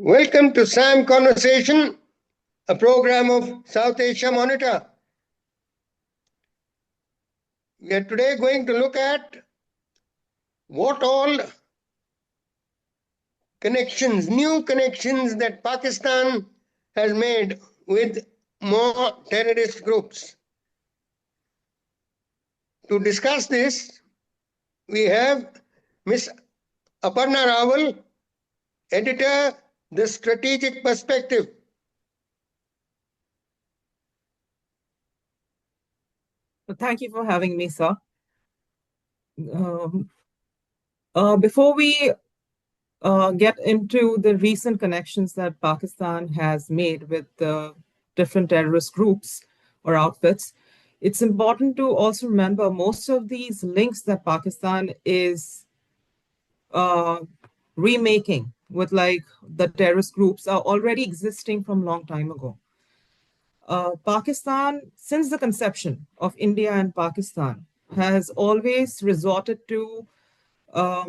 Welcome to SAM Conversation, a program of South Asia Monitor. We are today going to look at what all connections, new connections that Pakistan has made with more terrorist groups. To discuss this, we have Ms. Aparna Rawal, editor, The Strategic Perspective. Thank you for having me, sir. Before we get into the recent connections that Pakistan has made with different terrorist groups or outfits, it's important to also remember most of these links that Pakistan is remaking with like the terrorist groups are already existing from a long time ago. Pakistan, since the conception of India and Pakistan, has always resorted to a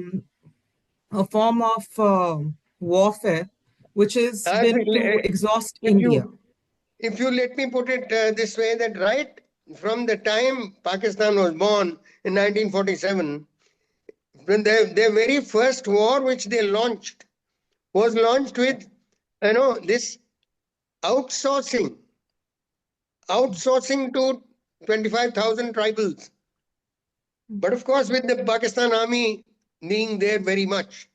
form of warfare, which has been to exhaust India. If you let me put it this way, that right from the time Pakistan was born in 1947, when their very first war which they launched was launched with, this outsourcing to 25,000 tribals. But of course, with the Pakistan army being there very much.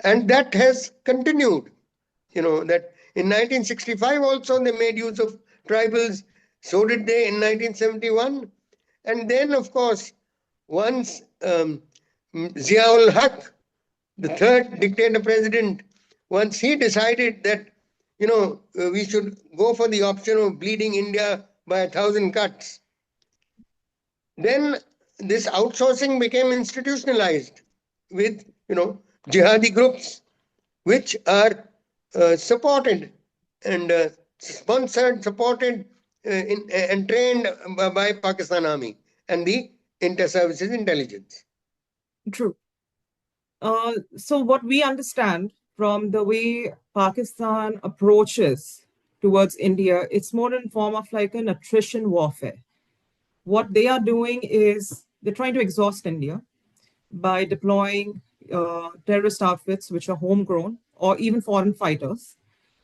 And that has continued, that in 1965 also they made use of tribals. So did they in 1971. And then, of course, once Ziaul Haq, the third dictator president, once he decided that, we should go for the option of bleeding India by 1,000 cuts, then this outsourcing became institutionalized with, jihadi groups, which are supported and supported and trained by Pakistan Army and the inter-services intelligence. True. So what we understand from the way Pakistan approaches towards India, it's more in form of like an attrition warfare. What they are doing is they're trying to exhaust India by deploying terrorist outfits which are homegrown or even foreign fighters.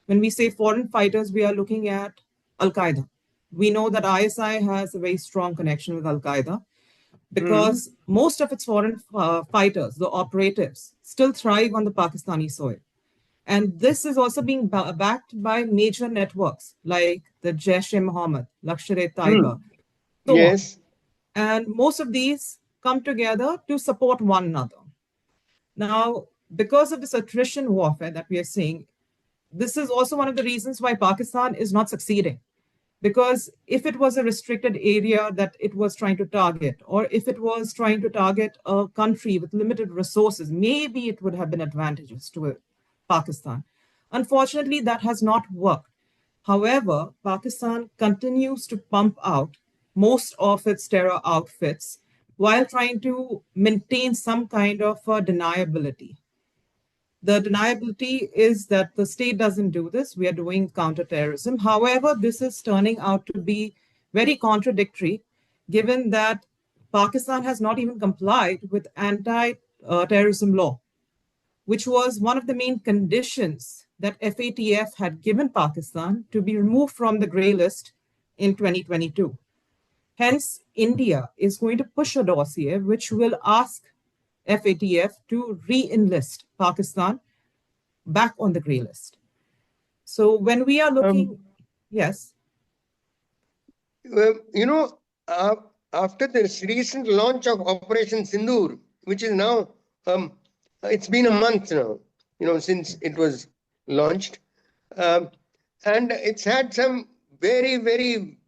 When we say foreign fighters, we are looking at Al-Qaeda. We know that ISI has a very strong connection with Al-Qaeda because most of its foreign fighters, the operatives, still thrive on the Pakistani soil. And this is also being backed by major networks like the Jaish-e-Mohammed, Lashkar-e-Taiba, Yes. And most of these come together to support one another. Now, because of this attrition warfare that we are seeing, this is also one of the reasons why Pakistan is not succeeding. Because if it was a restricted area that it was trying to target, or if it was trying to target a country with limited resources, maybe it would have been advantageous to Pakistan. Unfortunately, that has not worked. However, Pakistan continues to pump out most of its terror outfits while trying to maintain some kind of deniability. The deniability is that the state doesn't do this. We are doing counterterrorism. However, this is turning out to be very contradictory, given that Pakistan has not even complied with anti-terrorism law, which was one of the main conditions that FATF had given Pakistan to be removed from the grey list in 2022. Hence, India is going to push a dossier which will ask FATF to re-enlist Pakistan back on the grey list. So when we are looking, yes. After this recent launch of Operation Sindoor, which is now, it's been a month now, since it was launched. And it's had some very, very,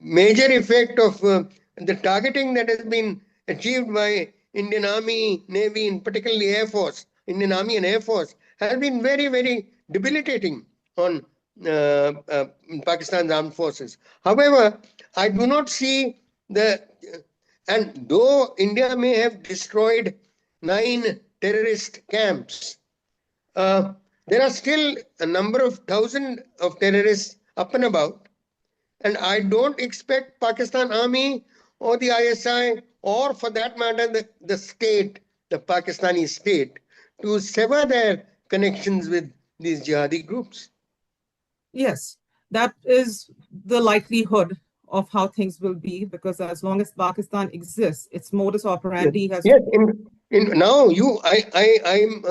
major effect of the targeting that has been achieved by Indian Army, Navy, and particularly Air Force, Indian Army and Air Force, has been very, very debilitating on Pakistan's armed forces. However, I do not see and though India may have destroyed 9 terrorist camps, there are still a number of thousands of terrorists up and about. And I don't expect Pakistan Army or the ISI, or for that matter, the state, the Pakistani state, to sever their connections with these jihadi groups. Yes, that is the likelihood of how things will be, because as long as Pakistan exists, its modus Yes, operandi has. yes. In now, I'm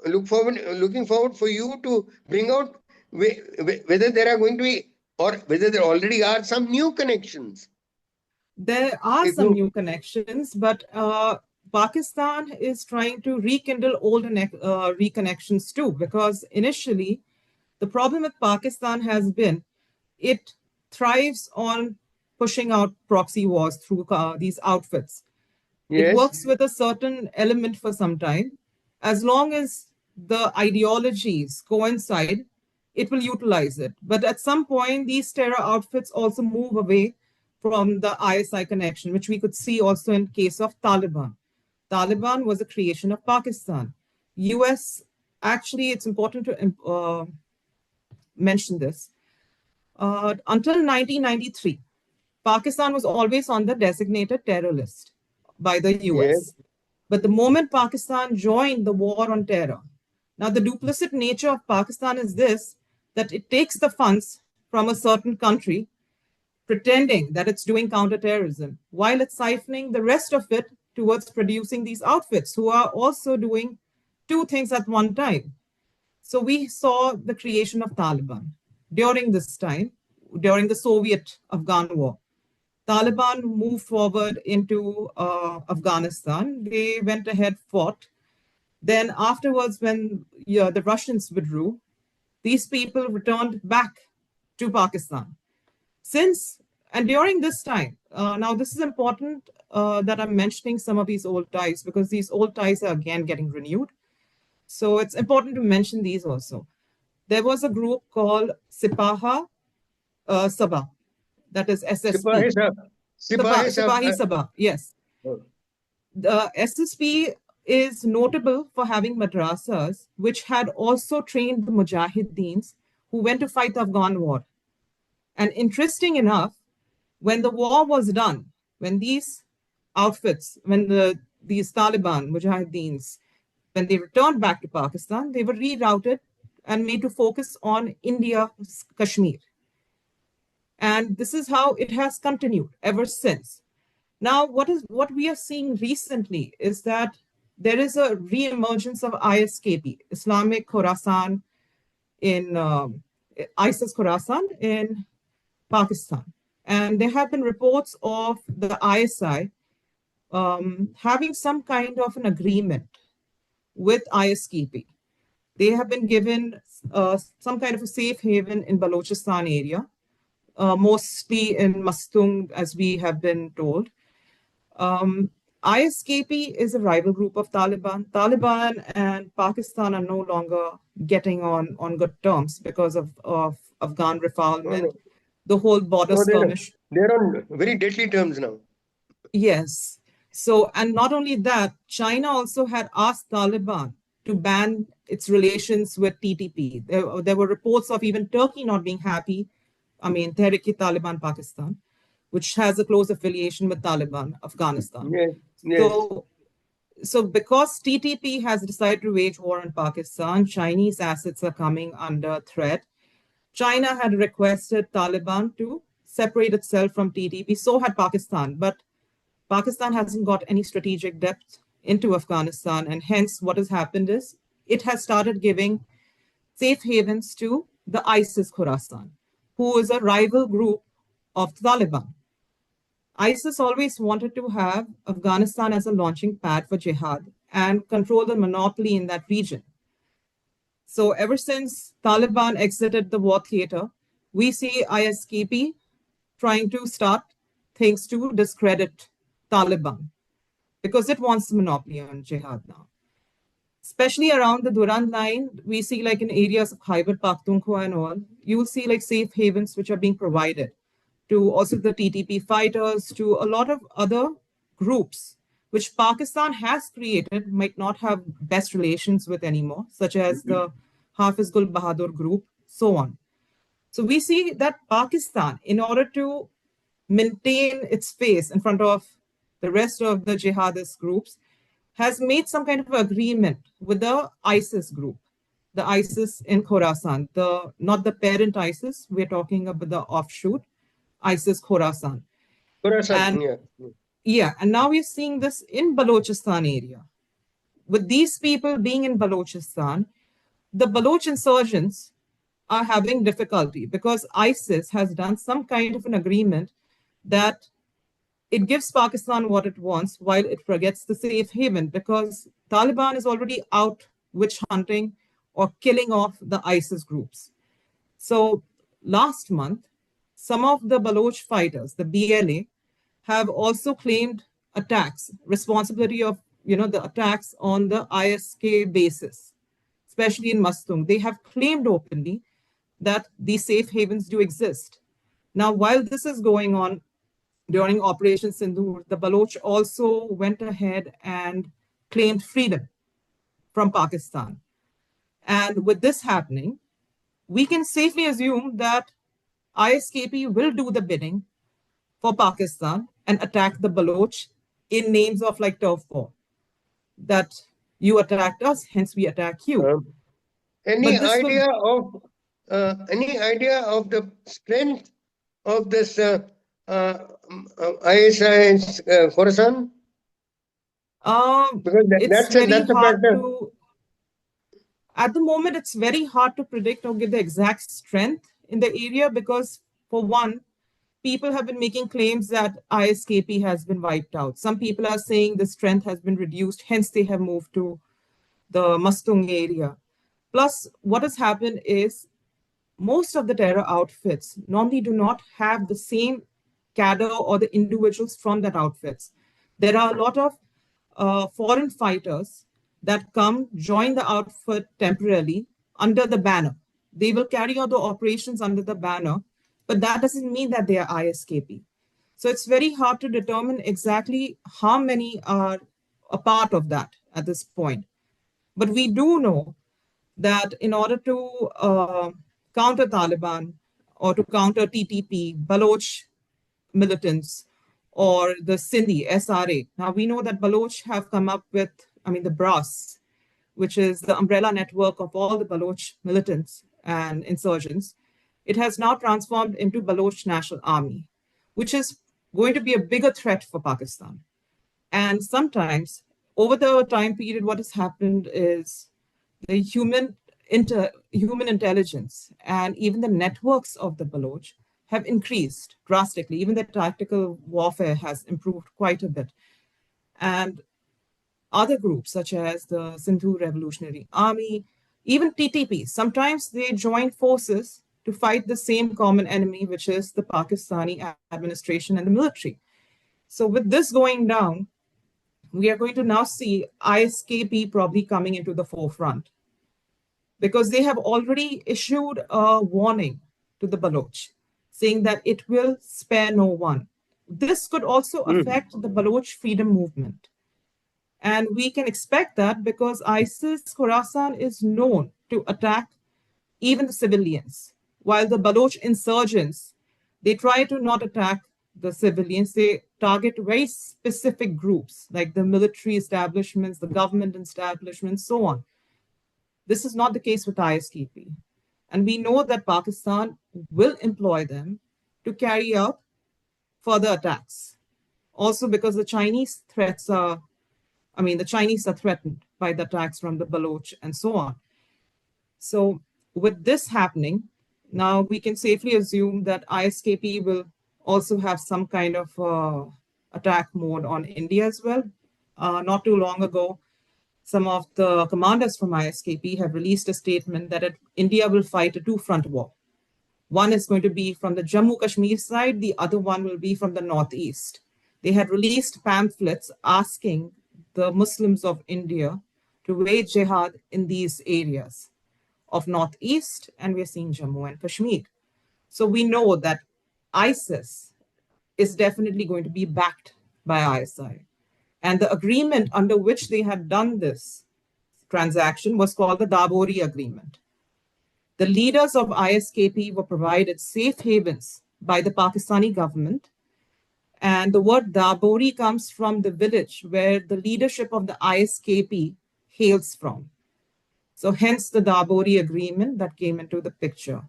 looking forward for you to bring out whether there are going to be, or whether there already are some new connections. There are If some you, new connections, but Pakistan is trying to rekindle old reconnections too, because initially the problem with Pakistan has been it thrives on pushing out proxy wars through these outfits. It yes, works with a certain element for some time. As long as the ideologies coincide, it will utilize it. But at some point, these terror outfits also move away from the ISI connection, which we could see also in case of Taliban. Taliban was a creation of Pakistan. US, actually, it's important to mention this. Until 1993, Pakistan was always on the designated terror list by the yes, US. But the moment Pakistan joined the war on terror, now the duplicit nature of Pakistan is this, that it takes the funds from a certain country, pretending that it's doing counterterrorism, while it's siphoning the rest of it towards producing these outfits who are also doing two things at one time. So we saw the creation of Taliban during this time, during the Soviet Afghan war. Taliban moved forward into Afghanistan. They went ahead, fought. Then afterwards, when the Russians withdrew, these people returned back to Pakistan. Since and during this time, now this is important that I'm mentioning some of these old ties, because these old ties are again getting renewed. So it's important to mention these also. There was a group called Sipaha Sabah, that is Sipahi SSP. Sahib, Sipahi Sahib. Sipahi Sabah, yes. The SSP is notable for having madrasas, which had also trained the Mujahideens who went to fight the Afghan war. And interesting enough, when the war was done, when these outfits, when these Taliban Mujahideens, when they returned back to Pakistan, they were rerouted and made to focus on India, Kashmir. And this is how it has continued ever since. Now, what we are seeing recently is that there is a re-emergence of ISKP, Islamic Khorasan in ISIS Khorasan in Pakistan. And there have been reports of the ISI having some kind of an agreement with ISKP. They have been given some kind of a safe haven in Balochistan area, mostly in Mastung, as we have been told. ISKP is a rival group of Taliban. Taliban and Pakistan are no longer getting on good terms because of Afghan refoulement, the whole border No, skirmish. they're on very deadly terms now. Yes. So, and not only that, China also had asked Taliban to ban its relations with TTP. There were reports of even Turkey not being happy. I mean, Tehrik-i-Taliban Pakistan, which has a close affiliation with Taliban Afghanistan. Yes, yes. So because TTP has decided to wage war on Pakistan, Chinese assets are coming under threat. China had requested Taliban to separate itself from TTP. So had Pakistan, but Pakistan hasn't got any strategic depth into Afghanistan, and hence what has happened is it has started giving safe havens to the ISIS Khorasan, who is a rival group of the Taliban. ISIS always wanted to have Afghanistan as a launching pad for jihad and control the monopoly in that region. So ever since Taliban exited the war theater, we see ISKP trying to start things to discredit Taliban because it wants the monopoly on jihad now. Especially around the Durand line, we see like in areas of Khyber Pakhtunkhwa and all, you will see like safe havens which are being provided to also the TTP fighters, to a lot of other groups which Pakistan has created, might not have best relations with anymore, such as the Hafiz Gul Bahadur Group, so on. So we see that Pakistan, in order to maintain its face in front of the rest of the jihadist groups, has made some kind of agreement with the ISIS group, the ISIS in Khorasan, not the parent ISIS, we're talking about the offshoot, ISIS Khorasan. Khorasan, And yeah. yeah, and now we're seeing this in Balochistan area. With these people being in Balochistan, the Baloch insurgents are having difficulty because ISIS has done some kind of an agreement that it gives Pakistan what it wants while it forgets the safe haven, because Taliban is already out witch hunting or killing off the ISIS groups. So last month, some of the Baloch fighters, the BLA, have also claimed attacks, responsibility of the attacks on the ISK bases, especially in Mastung. They have claimed openly that these safe havens do exist. Now, while this is going on during Operation Sindoor, the Baloch also went ahead and claimed freedom from Pakistan. And with this happening, we can safely assume that ISKP will do the bidding for Pakistan and attack the Baloch in names of like turf war, that you attacked us, hence we attack you. Um, any But this will idea of the strength of this ISI Khorasan? Because it's very that's a hard factor. to at the moment it's very hard to predict or give the exact strength in the area, because for one, people have been making claims that ISKP has been wiped out. Some people are saying the strength has been reduced, hence they have moved to the Mastung area. Plus, what has happened is most of the terror outfits normally do not have the same cadre or the individuals from that outfits. There are a lot of foreign fighters that come join the outfit temporarily under the banner. They will carry out the operations under the banner, but that doesn't mean that they are ISKP. So it's very hard to determine exactly how many are a part of that at this point. But we do know that in order to counter Taliban or to counter TTP, Baloch militants, or the Sindhi, SRA. Now we know that Baloch have come up with, the BRAS, which is the umbrella network of all the Baloch militants and insurgents. It has now transformed into Baloch National Army, which is going to be a bigger threat for Pakistan. And sometimes, over the time period, what has happened is the human intelligence and even the networks of the Baloch have increased drastically. Even the tactical warfare has improved quite a bit. And other groups, such as the Sindhu Revolutionary Army, even TTP, sometimes they join forces to fight the same common enemy, which is the Pakistani administration and the military. So with this going down, we are going to now see ISKP probably coming into the forefront, because they have already issued a warning to the Baloch saying that it will spare no one. This could also affect the Baloch freedom movement. And we can expect that because ISIS Khorasan is known to attack even the civilians, while the Baloch insurgents, they try to not attack the civilians. They target very specific groups like the military establishments, the government establishments, so on. This is not the case with ISKP. And we know that Pakistan will employ them to carry out further attacks. Also because the Chinese are threatened by the attacks from the Baloch and so on. So with this happening, now we can safely assume that ISKP will also have some kind of attack mode on India as well. Not too long ago, some of the commanders from ISKP have released a statement that India will fight a two-front war. One is going to be from the Jammu Kashmir side, the other one will be from the northeast. They had released pamphlets asking the Muslims of India to wage jihad in these areas of northeast, and we're seeing Jammu and Kashmir. So we know that ISIS is definitely going to be backed by ISI. And the agreement under which they had done this transaction was called the Dabori Agreement. The leaders of ISKP were provided safe havens by the Pakistani government. And the word Dabori comes from the village where the leadership of the ISKP hails from. So hence the Dabori agreement that came into the picture.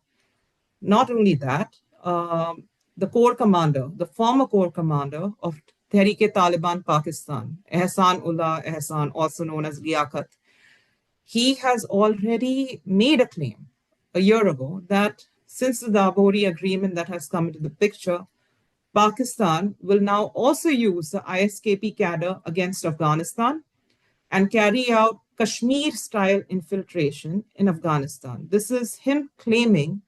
Not only that, the corps commander, the former corps commander of Tehreek-e-Taliban Pakistan, Ehsan Ullah Ehsan, also known as Liaquat, he has already made a claim a year ago that since the Dabori agreement that has come into the picture, Pakistan will now also use the ISKP cadre against Afghanistan and carry out Kashmir-style infiltration in Afghanistan. This is him claiming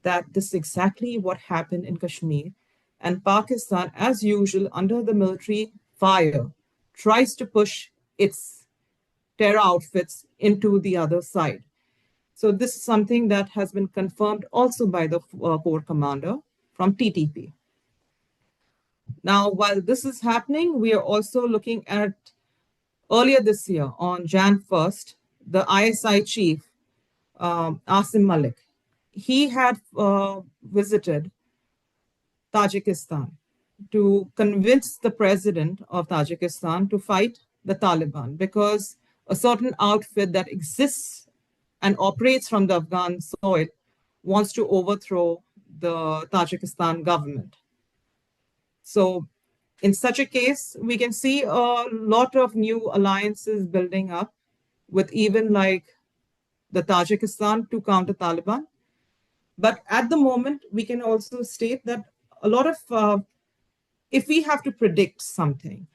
that this is exactly what happened in Kashmir, and Pakistan, as usual, under the military fire, tries to push its terror outfits into the other side. So this is something that has been confirmed also by the corps commander from TTP. Now, while this is happening, we are also looking at earlier this year on Jan 1st, the ISI chief, Asim Malik, he had visited Tajikistan to convince the president of Tajikistan to fight the Taliban because a certain outfit that exists and operates from the Afghan soil wants to overthrow the Tajikistan government. So in such a case, we can see a lot of new alliances building up with even like the Tajikistan to counter Taliban. But at the moment, we can also state that a lot of, if we have to predict something,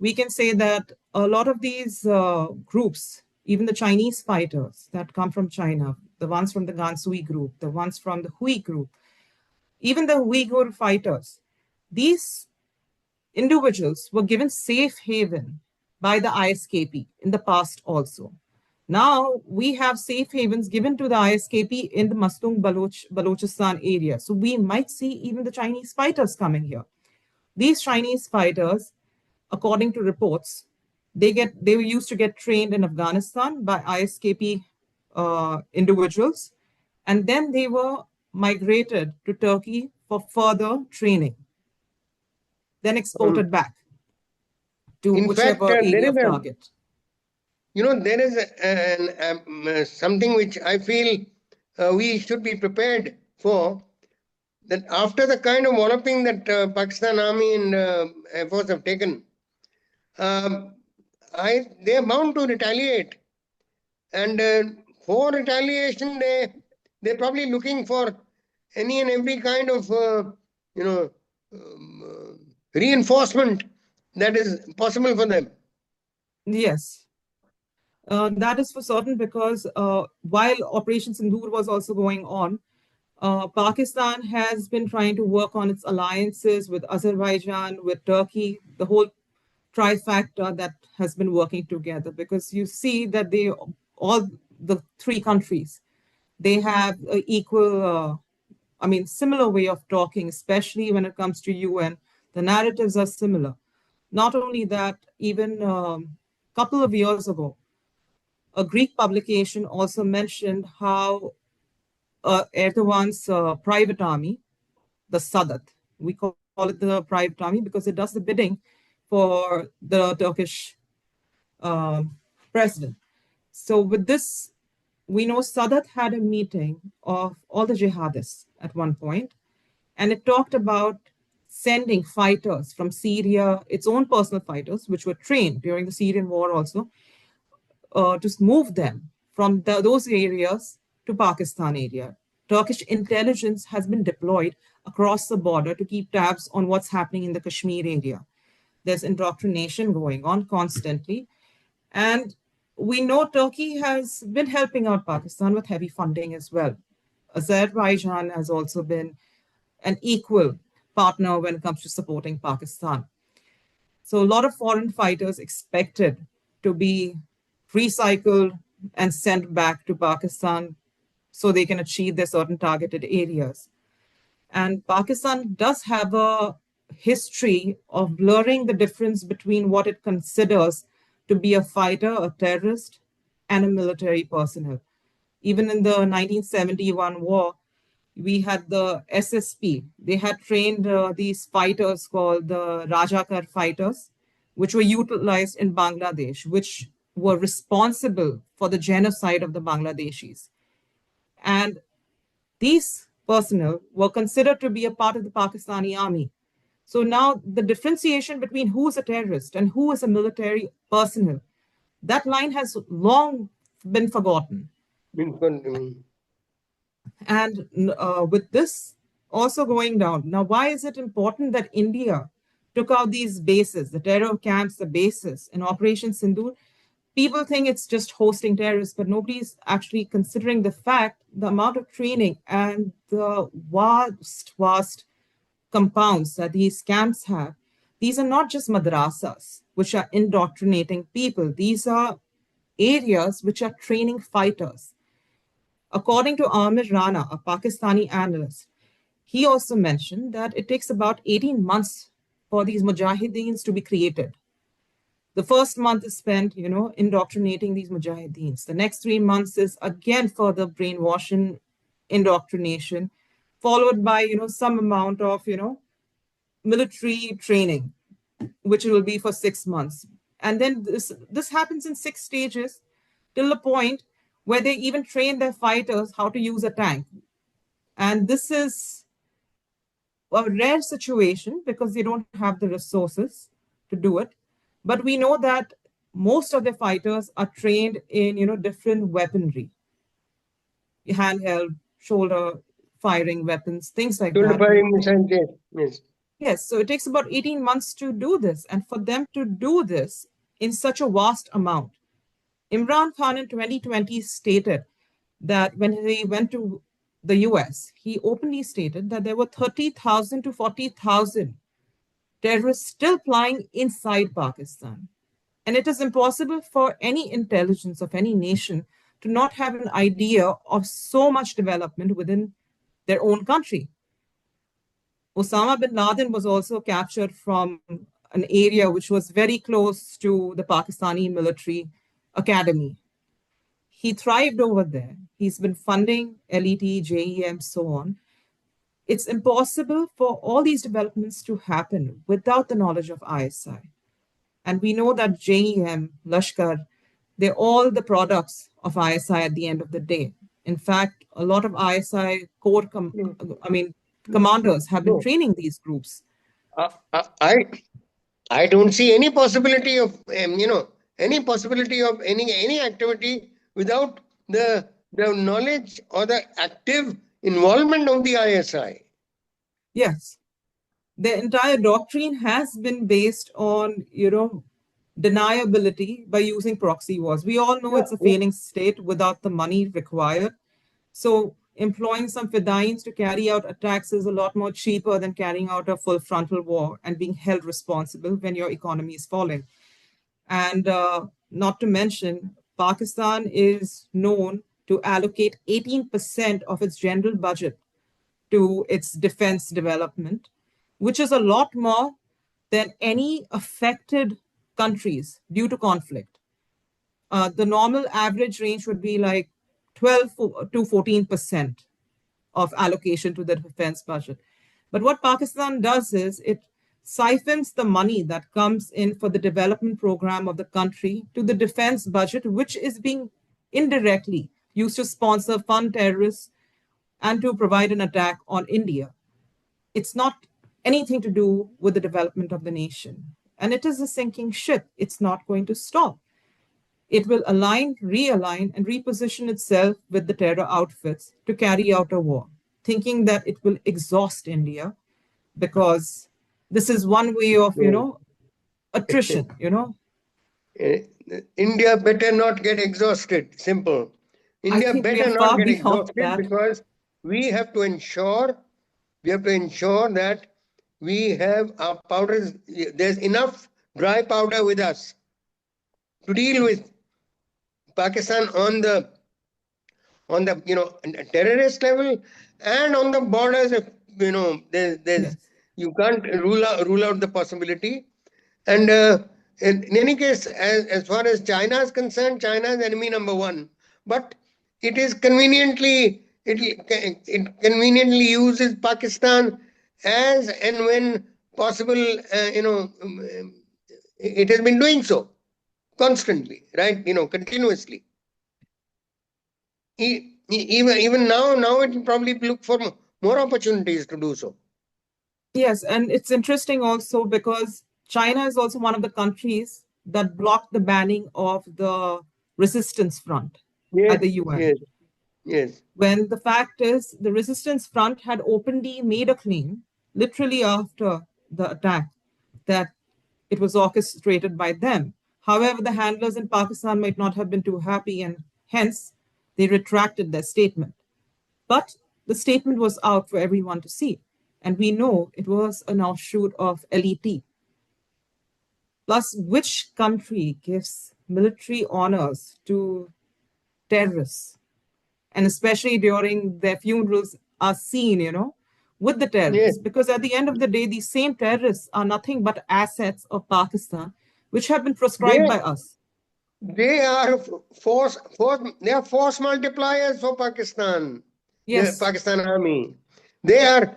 we can say that a lot of these groups, even the Chinese fighters that come from China, the ones from the Gansui group, the ones from the Hui group, even the Uyghur fighters, these individuals were given safe haven by the ISKP in the past also. Now we have safe havens given to the ISKP in the Mastung Balochistan area. So we might see even the Chinese fighters coming here. These Chinese fighters, according to reports, they used to get trained in Afghanistan by ISKP individuals, and then they were migrated to Turkey for further training, then exported back to In fact, whichever there area is of target. there is something which I feel we should be prepared for, that after the kind of walloping that Pakistan Army and Air Force have taken, they are bound to retaliate. And for retaliation, they're probably looking for any and every kind of, reinforcement that is possible for them. Yes. That is for certain because while Operation Sindoor was also going on, Pakistan has been trying to work on its alliances with Azerbaijan, with Turkey, the whole trifecta that has been working together, because you see that all the three countries, they have an equal, similar way of talking, especially when it comes to UN. The narratives are similar. Not only that, even a couple of years ago, a Greek publication also mentioned how Erdogan's private army, the Sadat, we call it the private army because it does the bidding for the Turkish president. So with this, we know Sadat had a meeting of all the jihadists at one point, and it talked about sending fighters from Syria, its own personal fighters, which were trained during the Syrian war also, to move them from those areas to Pakistan area. Turkish intelligence has been deployed across the border to keep tabs on what's happening in the Kashmir area. There's indoctrination going on constantly. And we know Turkey has been helping out Pakistan with heavy funding as well. Azerbaijan has also been an equal partner when it comes to supporting Pakistan. So a lot of foreign fighters expected to be recycled and sent back to Pakistan so they can achieve their certain targeted areas. And Pakistan does have a history of blurring the difference between what it considers to be a fighter, a terrorist, and a military personnel. Even in the 1971 war, we had the SSP. They had trained these fighters called the Rajakar fighters, which were utilized in Bangladesh, which were responsible for the genocide of the Bangladeshis. And these personnel were considered to be a part of the Pakistani army. So now the differentiation between who is a terrorist and who is a military personnel, that line has long been forgotten. And with this also going down, now why is it important that India took out these bases, the terror camps, the bases in Operation Sindoor? People think it's just hosting terrorists, but nobody's actually considering the fact, the amount of training and the vast compounds that these camps have. These are not just madrasas, which are indoctrinating people. These are areas which are training fighters. According to Amir Rana, a Pakistani analyst, he also mentioned that it takes about 18 months for these mujahideens to be created. The first month is spent, indoctrinating these mujahideens. The next 3 months is again further brainwashing, indoctrination, followed by, some amount of, military training, which will be for 6 months. And then this happens in 6 stages till the point where they even train their fighters how to use a tank. And this is a rare situation because they don't have the resources to do it. But we know that most of the fighters are trained in, different weaponry, handheld, shoulder firing weapons, things like that. Yes. Yes, so it takes about 18 months to do this. And for them to do this in such a vast amount, Imran Khan in 2020 stated that when he went to the US, he openly stated that there were 30,000 to 40,000 terrorists still flying inside Pakistan. And it is impossible for any intelligence of any nation to not have an idea of so much development within their own country. Osama bin Laden was also captured from an area which was very close to the Pakistani military academy. He thrived over there. He's been funding LET, JEM, so on. It's impossible for all these developments to happen without the knowledge of ISI. And we know that JEM, Lashkar, they're all the products of ISI at the end of the day. In fact, a lot of ISI commanders have been training these groups. I don't see any possibility of any possibility of any activity without the knowledge or the active involvement of the ISI. Yes, the entire doctrine has been based on deniability by using proxy wars. We all know it's a failing state without the money required. So employing some fedayins to carry out attacks is a lot more cheaper than carrying out a full frontal war and being held responsible when your economy is falling. And not to mention, Pakistan is known to allocate 18% of its general budget to its defense development, which is a lot more than any affected countries due to conflict. The normal average range would be like 12 to 14% of allocation to the defense budget. But what Pakistan does is it siphons the money that comes in for the development program of the country to the defense budget, which is being indirectly used to sponsor, fund terrorists, and to provide an attack on India. It's not anything to do with the development of the nation. And it is a sinking ship. It's not going to stop. It will align, realign, and reposition itself with the terror outfits to carry out a war, thinking that it will exhaust India because this is one way of, attrition, India better not get exhausted. Simple. India better not get exhausted because we have to ensure that we have our powders. There's enough dry powder with us to deal with Pakistan on the terrorist level and on the borders. There's you can't rule out the possibility. And in any case, as far as China is concerned, China is enemy number one. But it is conveniently, it conveniently uses Pakistan as and when possible, it has been doing so constantly, right? Continuously. Even now it will probably look for more opportunities to do so. Yes, and it's interesting also because China is also one of the countries that blocked the banning of the resistance front Yes, at the UN. yes, yes, When the fact is, the resistance front had openly made a claim, literally after the attack, that it was orchestrated by them. However, the handlers in Pakistan might not have been too happy, and hence they retracted their statement. But the statement was out for everyone to see. And we know it was an offshoot of LET. Plus, which country gives military honors to terrorists? And especially during their funerals are seen, with the yes. terrorists. Because at the end of the day, these same terrorists are nothing but assets of Pakistan, which have been proscribed They by us. they are they are force multipliers for Pakistan. The Yes, Pakistan Army. They're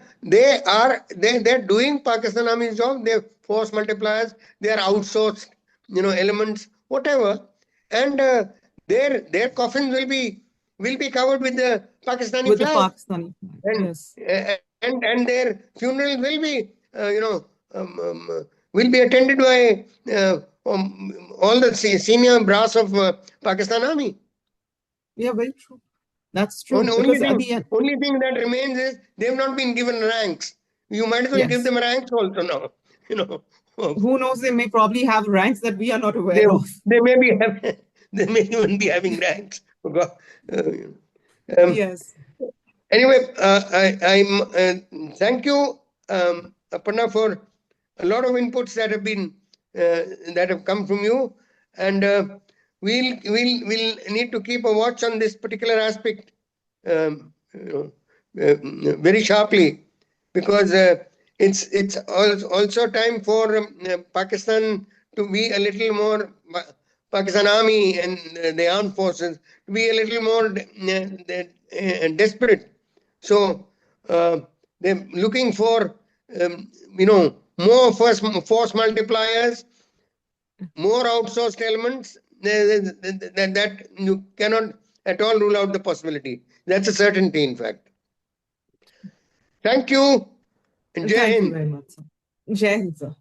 doing Pakistan Army's job. They're force multipliers. They are outsourced, elements, whatever. And their coffins will be covered with the Pakistani with the flag, Pakistani flag. and Yes. and their funeral will be attended by all the senior brass of Pakistan Army. Yeah, very true. That's true. Only, only Because at thing, the end, only thing that remains is they've not been given ranks. You might as well give yes. them ranks also now. You know, Who knows, they may probably have ranks that we are not they aware of. they may be they may even be having ranks. Oh God. Um, Yes. anyway, thank you, Aparna, for a lot of inputs that have come from you, and we'll need to keep a watch on this particular aspect, very sharply, because it's also time for Pakistan to be a little more. Pakistan Army and the armed forces to be a little more desperate. So they're looking for more force multipliers, more outsourced elements that you cannot at all rule out the possibility. That's a certainty, in fact. Thank you. And Jai Thank you Hind. very much, sir. Jai Hind, sir.